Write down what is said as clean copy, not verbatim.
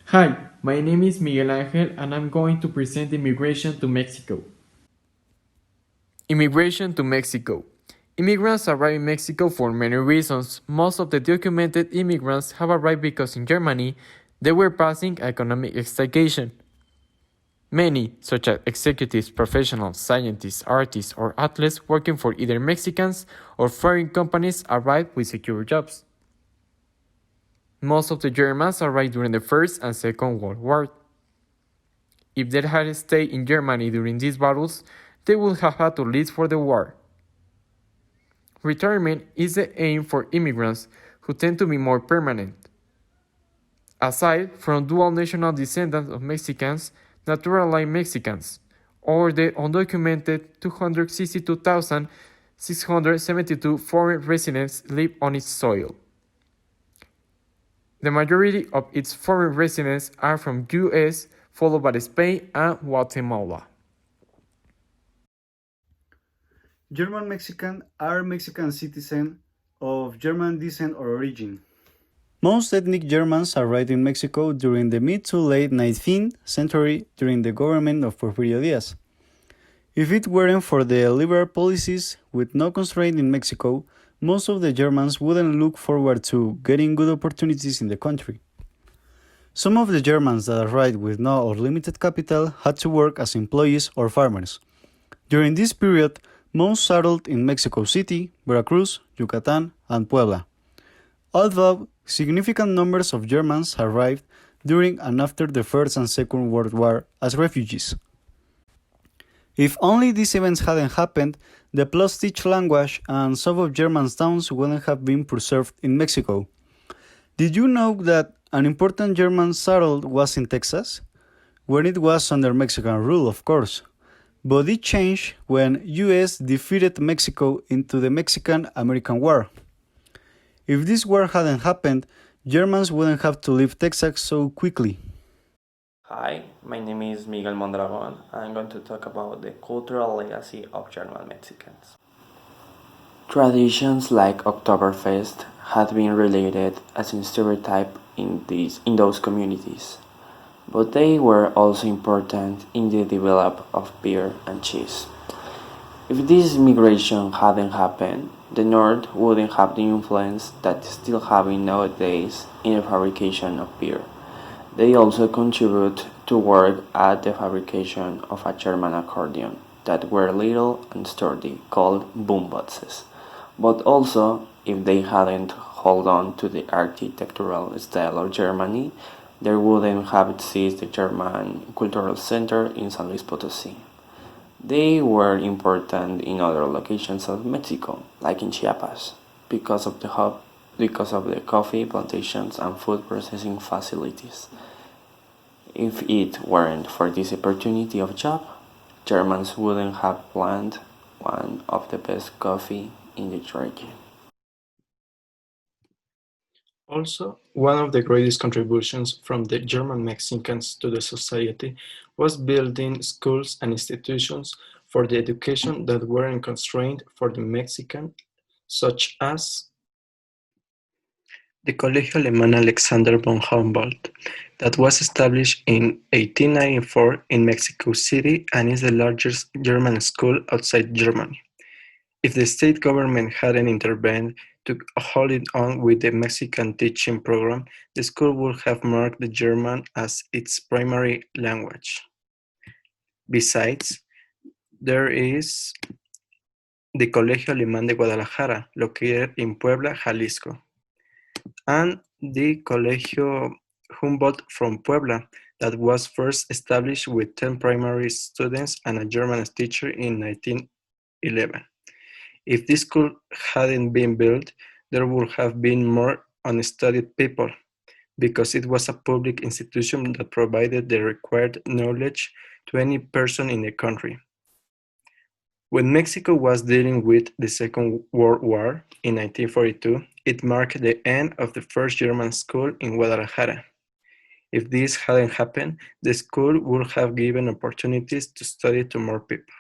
Hi, my name is Miguel Angel and I'm going to present immigration to Mexico. Immigration to Mexico. Immigrants arrive in Mexico for many reasons. Most of the documented immigrants have arrived because in Germany they were passing economic stagnation. Many, such as executives, professionals, scientists, artists, or athletes working for either Mexicans or foreign companies, arrived with secure jobs. Most of the Germans arrived during the First and Second World War. If they had stayed in Germany during these battles, they would have had to leave for the war. Retirement is the aim for immigrants who tend to be more permanent. Aside from dual national descendants of Mexicans, naturalized Mexicans, or the undocumented 262,672 foreign residents live on its soil. The majority of its foreign residents are from US, followed by Spain and Guatemala. German Mexican are Mexican citizens of German descent or origin. Most ethnic Germans arrived in Mexico during the mid to late 19th century during the government of Porfirio Diaz. If it weren't for the liberal policies with no constraint in Mexico, most of the Germans wouldn't look forward to getting good opportunities in the country. Some of the Germans that arrived with no or limited capital had to work as employees or farmers. During this period, most settled in Mexico City, Veracruz, Yucatan, and Puebla. Although significant numbers of Germans arrived during and after the First and Second World War as refugees. If only these events hadn't happened, the plus-teach language and some of German towns wouldn't have been preserved in Mexico. Did you know that an important German settled was in Texas? When it was under Mexican rule, of course. But it changed when US defeated Mexico into the Mexican-American War. If this war hadn't happened, Germans wouldn't have to leave Texas so quickly. Hi, my name is Miguel Mondragon. I'm going to talk about the cultural legacy of German Mexicans. Traditions like Oktoberfest had been related as a stereotype in those communities, but they were also important in the development of beer and cheese. If this migration hadn't happened, the North wouldn't have the influence that it's still having nowadays in the fabrication of beer. They also contribute to work at the fabrication of a German accordion that were little and sturdy, called boomboxes. But also, if they hadn't held on to the architectural style of Germany, there wouldn't have existed the German Cultural Center in San Luis Potosí. They were important in other locations of Mexico, like in Chiapas, because of the coffee plantations and food processing facilities. If it weren't for this opportunity of job, Germans wouldn't have planted one of the best coffee in the region. Also, one of the greatest contributions from the German Mexicans to the society was building schools and institutions for the education that weren't constrained for the Mexican, such as the Colegio Alemán Alexander von Humboldt, that was established in 1894 in Mexico City and is the largest German school outside Germany. If the state government hadn't intervened to hold it on with the Mexican teaching program, the school would have marked the German as its primary language. Besides, there is the Colegio Alemán de Guadalajara, located in Puebla, Jalisco, and the Colegio Humboldt from Puebla, that was first established with 10 primary students and a German teacher in 1911. If this school hadn't been built, there would have been more unstudied people, because it was a public institution that provided the required knowledge to any person in the country. When Mexico was dealing with the Second World War in 1942, it marked the end of the first German school in Guadalajara. If this hadn't happened, the school would have given opportunities to study to more people.